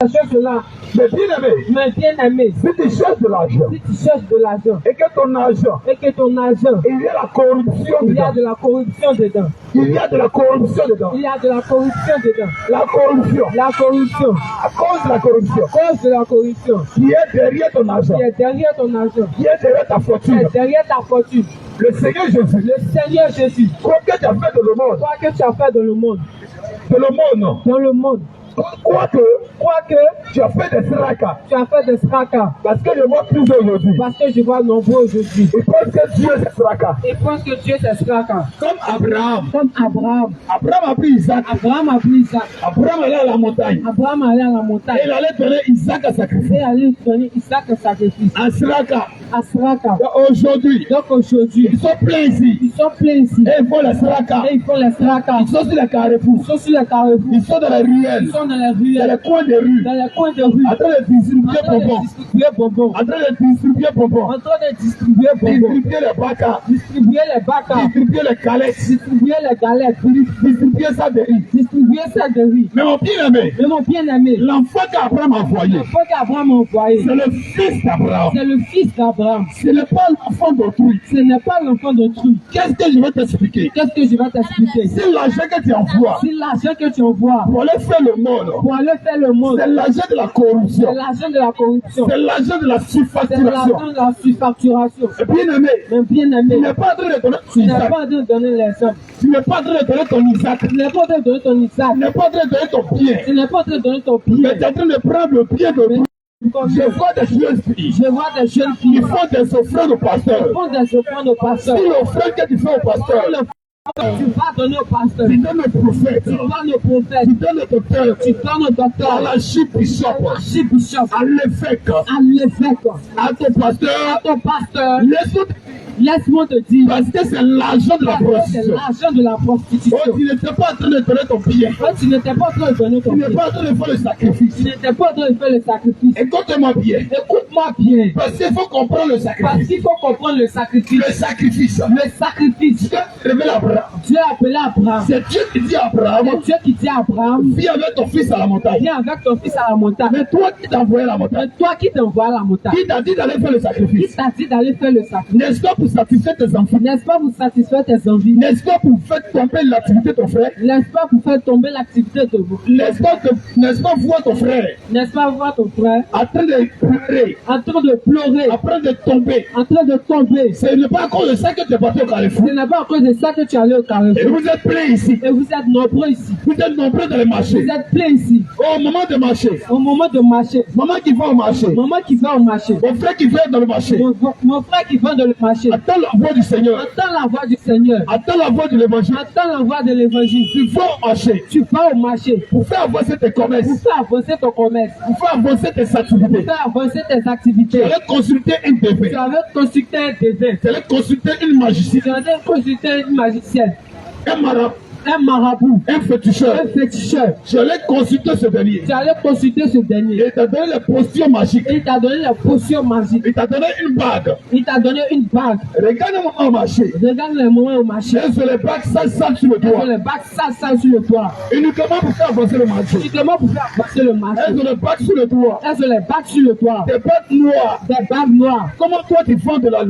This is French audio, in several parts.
cela. Mais bien aimé, Si tu cherches de l'argent, si tu cherches de l'argent et que ton argent, et que ton argent, il y a la corruption il y a dedans. de la corruption dedans. Il y a de la corruption dedans. Il y a de la corruption dedans. La corruption. La corruption, À cause de la corruption. cause de la corruption, Qui est derrière ton argent. qui est derrière ton argent, Qui est derrière ta qui fortune. est derrière ta fortune. Le Seigneur Jésus. Le Seigneur Jésus, Quoi que tu as fait dans le monde. toi que tu as fait dans le monde, Dans le monde. Quoique tu as fait des fracas. tu as fait des fracas. Parce que je vois plus aujourd'hui. Parce que je vois nombreux aujourd'hui. Ils pensent que Dieu c'est fracas. Ils pensent que Dieu c'est fracas. Comme Abraham. Comme Abraham. Abraham a pris Isaac. Abraham a pris Isaac. Abraham allait à la montagne. Abraham allait à la montagne. Et il allait donner Isaac à sacrifice. Et allait donner Isaac en sacrifice. À Sraka. À Sraka. Aujourd'hui, Donc aujourd'hui, ils sont pleins ici. ils sont pleins ici. Et ils font la Sraka. Et ils font les fracas. Ils sont sur les carrefours. Ils sont sur les carrefours. Ils sont dans les ruelles. Ils sont dans les Dans ruelles. les coins des rues. Dans les coins de rue. En train de distribuer En train de bonbons. distribuer bonbons. En train de distribuer bonbons. En train de distribuer bonbons. Distribuer les bacas. Distribuer les bacas. Distribuer les calettes. Distribuer les galettes. Distribuer ça de riz. Distribuer ça de riz. Mais mon bien-aimé, Mais mon bien-aimé, l'enfant qu'Abraham a envoyé, l'enfant qu'Abraham a envoyé, c'est le fils d'Abraham. c'est le fils d'Abraham. Ce n'est pas l'enfant d'autrui. Ce n'est pas l'enfant d'autrui. Qu'est-ce que je vais t'expliquer? Qu'est-ce que je vais t'expliquer? C'est l'argent que tu envoies C'est l'argent que tu envoies pour aller faire le monde. pour aller faire le monde. C'est l'argent de la C'est corruption. l'argent de la corruption. C'est l'argent de la C'est surfacturation. l'argent de la surfacturation. Et bien-aimé, Mais bien-aimé, tu n'es pas en train de donner ton tu n'es Isaac. pas en train de donner les hommes. Tu n'es pas en train de donner ton Isaac. Tu n'es pas en train de donner ton Isaac. Tu n'es pas en train de donner ton bien. Tu n'es pas en train de donner ton Mais pied. tu es en train de prendre le pied de Dieu. Je vois des jeunes filles. Je vois des jeunes Ils filles font des offrandes au pasteur. qui font des offrandes au pasteur. Si l'offrande que tu fais au pasteur, Tu vas donner au pasteur. tu donnes au prophète, Tu donnes au prophète. tu donnes au docteur, Tu donnes au à docteur. la chief bishop, Archibishop. à l'évêque, À l'évêque. à ton pasteur. Ton pasteur. Laisse-moi Laisse-moi te dire. parce que c'est l'argent de la C'est prostitution. l'argent de la prostitution. Oh, tu n'étais pas en train de donner ton bien. Quand tu n'étais pas en train de donner ton Tu n'es pied. pas en train de faire le sacrifice. Tu n'étais pas en train de faire le sacrifice. Écoute-moi bien. Écoute-moi bien. Parce qu'il faut comprendre le Parce sacrifice. qu'il faut comprendre le sacrifice. Le sacrifice. Le sacrifice. Dieu révèle Abraham. Dieu a appelé Abraham. C'est Dieu qui dit à Abraham, C'est Dieu qui dit à Abraham, viens avec ton fils à la montagne. viens avec ton fils à la montagne. Mais toi qui t'as envoyé à la C'est montagne, toi qui t'envoies à la montagne. qui t'a dit d'aller faire le Qui sacrifice? t'a dit d'aller faire le sacrifice? N'est-ce pas pour satisfaire tes enfants? N'est-ce pas pour satisfaire tes envies? N'est-ce pas pour faire tomber l'activité de ton frère? N'est-ce pas pour faire tomber l'activité de vous? N'est-ce pas voir ton frère N'est-ce pas voir ton frère en train de pleurer, en train de pleurer, en train de tomber? en train de tomber? Ce n'est pas à cause de ça que tu es parti au Carrefour. Ce n'est pas à cause de ça que tu es allé au Et Carrefour. vous êtes plein ici. Et vous êtes nombreux ici. Vous êtes nombreux dans les Vous marchés. êtes plein ici. Au moment de marcher, Au moment de marcher, maman qui va au marché, maman qui va au marché, mon frère qui va dans le marché, mon frère qui va dans le marché, attends la voix du Seigneur, entends la voix du Seigneur, attends la voix de l'évangile. entends la voix de l'évangile. Tu vas au marché Tu vas au marché pour faire avancer tes pour commerces, faire avancer ton commerce, pour faire avancer tes pour activités. faire avancer tes Tu activités. allais consulter un Tu bébé, avais consulté un désert. tu allais consulter une magicienne, Tu avais consulté une magicienne, un marabout, un marabout, un féticheur. un féticheur. Tu allais consulter ce dernier. Tu allais consulter ce dernier. Il t'a donné les potions magiques. Il t'a donné la potion magique. Il t'a donné une bague. Il t'a donné une bague. Regarde-moi au marché. Regarde le moment au marché. Et sur les bagues, ça sale sur le Sur doigt. le bac, ça sur le toit. Uniquement pour faire avancer le marché. Uniquement pour faire passer le Et marché. sur les bagues sur le doigt. Et sur les bacs sur le toit. Des bagues noires. Des bagues noires. Comment toi tu vends de la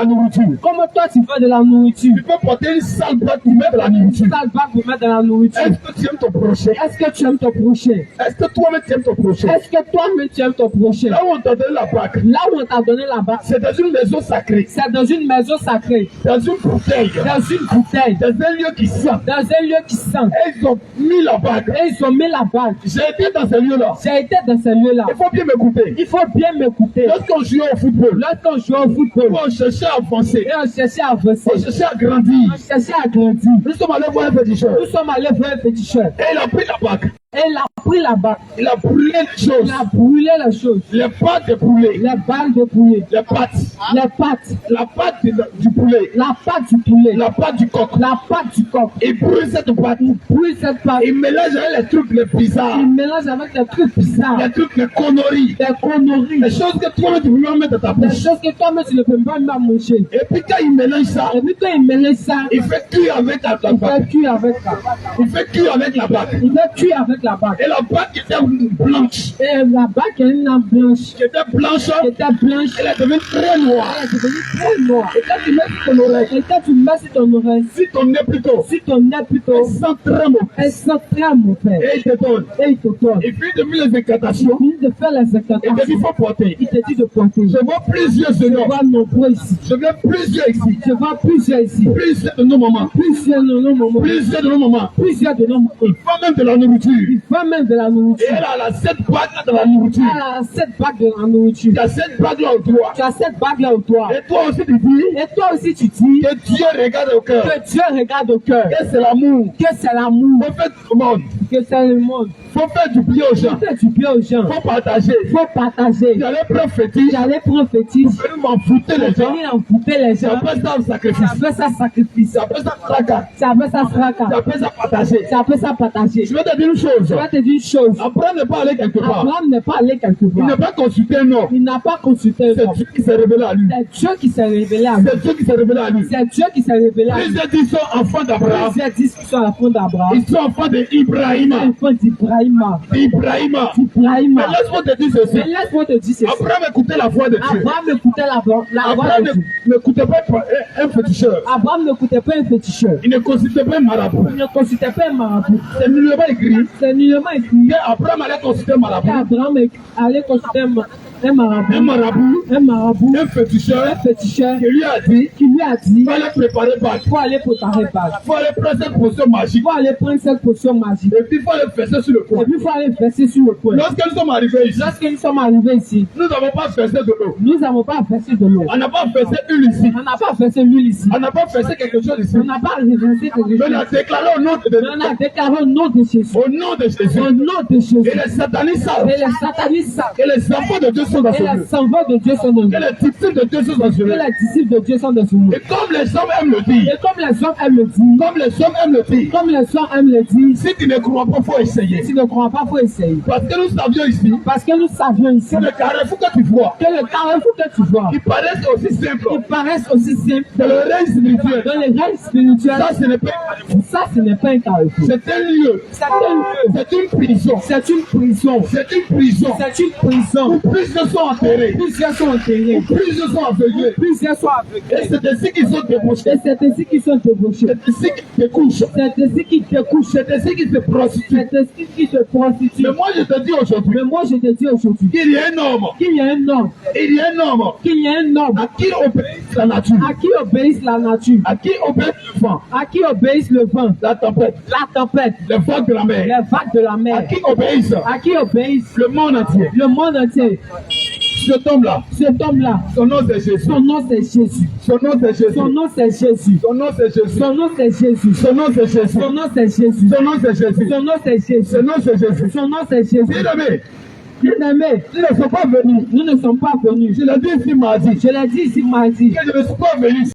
nourriture? Comment toi tu fais de la nourriture? Tu peux porter une sale bague pour mettre de la nourriture. Sale bague pour mettre de la nourriture. Est-ce que tu aimes ton prochain? Est-ce que tu aimes ton prochain? Est-ce que toi-même tu aimes ton prochain? Est-ce que toi-même tu aimes ton prochain? Là où on t'a donné la bague, Là où on t'a donné la bague, c'est dans une maison sacrée, c'est dans une maison sacrée, dans une bouteille, dans une bouteille, dans un lieu qui sent. dans un lieu qui sent. Et ils ont mis la bague. Et ils ont mis la bague. J'ai été dans ce lieu-là. J'ai été dans ce lieu-là. Il faut bien m'écouter. Il faut bien m'écouter. Lorsqu'on jouait au football, Lorsqu'on jouait au football, on cherchait à avancer, et on cherchait à avancer, on cherchait à grandir. on cherchait à grandir. Nous sommes allés voir un féticheur. Nous sommes allés voir un féticheur. Et il a pris la bague. Et il a pris la bague. Il a brûlé les choses. Il a brûlé les choses. Les pattes de poulet. Les balles de poulet. Les pattes. Les pattes. La patte du poulet. La patte du poulet. La patte du coq. La patte du coq. Il brûle cette patte. Puis cette patte. Il mélange avec les trucs les bizarres. Il mélange avec des trucs bizarres. Les trucs les conneries. Des conneries. Les choses que toi tu peux pas mettre dans ta Des bouche. choses que toi-même tu ne peux pas même manger. Et puis quand il mélange ça, Et puis quand il mélange ça, il fait cuire avec la il fait bague. cuire avec ça. Il fait cuire avec la bague. Il fait cuire avec avec la bague. Et la bague était blanche. Et la bague est une lampe blanche. Qui était blanche. Qui était blanche. Elle est devenue très noire. Elle est devenue très noire. Et quand tu mets sur ton oreille, Et quand tu mets sur ton oreille, si ton nez plutôt, sur ton nez plutôt, elle sent très mauvais. elle sent très mauvais. Et il te donne. Et il te donne. Et puis depuis les incantations, Il de faire les il te dit incantations. il faut porter. Il te dit de porter. Je vois plusieurs Je seigneurs. vois nombreux ici. Je vois plusieurs ici. Je vois plusieurs ici. Plusieurs de nos mamans. Plusieurs de nos moments. Plusieurs de nos mamans. Plusieurs de nos moments. Il faut même de la nourriture. Il faut même de la Et nourriture. elle a cette bague de la nourriture. Elle a cette bague de la nourriture. Tu as cette bague là au doigt. Tu as cette bague là au doigt. Et toi aussi tu dis Et toi aussi tu dis que Dieu regarde au cœur. que Dieu regarde au cœur. Que c'est l'amour. Que c'est l'amour. Faut faire tout le monde. Que c'est le monde. Faut faire du bien aux gens. Fais du bien aux gens. Faut partager. Faut partager. J'allais prendre fétiche. J'allais prendre fétiche. Venir m'en foutre les gens. Venir envoûter les Ça gens. appelle ça un sacrifice. Ça fait ça sacrifice. Ça appelle ça tracas. Ça fait ça fracas. Ça appelle ça partager. Ça fait ça partager. Je vais te dire une chose. Je vais te dire une chose. Après ne pas aller quelque part. Abraham n'est pas allé quelque Il n'a part. pas consulté un homme. Il n'a pas consulté un C'est homme. Dieu qui s'est révélé à lui. C'est Dieu qui s'est révélé à lui. C'est Dieu qui s'est révélé à lui. C'est Dieu qui s'est révélé à lui. Plusieurs disent sont enfants d'Abraham. Plusieurs disent qu'ils sont enfants d'Abraham. Ils sont enfants d'Ibrahim. Enfants d'Ibrahima. Ibrahim. D'Ibrahima. Mais laisse-moi te dire ceci. Mais laisse-moi te dire ceci. Abraham écoutait la voix de Dieu. Abraham écoutait la voix Abraham de Dieu. n'écoutait pas un féticheur. Abraham n'écoutait pas un féticheur. Il ne consultait pas un marabout. Il ne consultait pas un marabout. C'est nullement écrit C'est nullement écrit qu'Abraham allait consulter un marabout. qu'Abraham allait consulter un marabout. Un marabout, Un marabout. un féticheur Un féticheur qui lui a dit qui lui a dit il fallait préparer Pâques. il faut aller préparer Pâques. Il faut aller prendre cette potion Il magique. faut aller prendre cette potion magique. Et puis il faut aller verser sur le Et coin. puis il faut aller verser sur le coin. Lorsque nous sommes arrivés ici, Lorsque nous sommes arrivés ici, nous n'avons pas versé de l'eau. nous n'avons pas versé de l'eau. On n'a pas versé une ici. On n'a pas versé l'huile ici. On n'a pas versé quelque chose ici. On n'a pas versé quelque Mais on a chose. déclaré au nom de Mais on a déclaré au nom de Jésus. au nom de Jésus. Au nom de Jésus. Et les satanistes savent Et les satanistes savent. que les enfants de Dieu sont dans ce Et les lieu. servants de Dieu sont dans Que nous. les disciples de Dieu sont dans ce Que lieu. les disciples de Dieu sont dans ce monde. Et comme les hommes aiment le dire, Et comme les hommes aiment le dire, comme les hommes aiment le dire, comme les hommes aiment le dire, si tu ne crois pas, il faut essayer. si tu ne crois pas, il faut essayer. Parce que nous savions ici Parce que nous savions ici que le carrefour que tu vois, que le carrefour que tu vois, qui paraissent aussi simple ils paraissent aussi simples dans le règne spirituel, dans les règnes spirituels. ça ce n'est pas un carrefour. Ça, ce n'est pas un carrefour. C'est un lieu, C'est un lieu. c'est une prison, C'est une prison. c'est une prison C'est une prison. où plusieurs sont enterrés, Plusieurs sont enterrés. plusieurs sont aveuglés. Plusieurs sont aveuglés. Et c'est ainsi qu'ils sont débauchés, Et c'est ainsi qu'ils sont débauchés. c'est ainsi qu'ils te couchent, C'est ainsi qu'ils te couchent. c'est ainsi qu'ils se prostituent. C'est ainsi qu'ils se prostituent. Mais moi je te dis aujourd'hui Mais moi, je te dis aujourd'hui qu'il y a un homme, qu'il y a un homme, il y a un homme qu'il y a un homme à qui obéit la nature, à qui obéisse la nature, à qui obéit le vent, à qui obéisse le vent, la tempête, la tempête, les vagues de la mer, les vagues de la à mer, qui obéissent à qui obéisse le monde entier. le monde entier. Cet homme-là, Cet homme-là, son nom c'est Jésus. son nom c'est Jésus. Son nom c'est Jésus. Son nom c'est Jésus. Son nom c'est Jésus. Son nom c'est Jésus. Son nom c'est Jésus. Son nom c'est Jésus. Son nom c'est Jésus. Son nom c'est Jésus. Son nom c'est Jésus. Son nom c'est Jésus. Bien-aimés, Bien-aimés, ils ne sont pas venus. nous ne sommes pas venus. Je l'ai dit ici mardi. Je l'ai dit ici mardi. Que je ne suis pas venu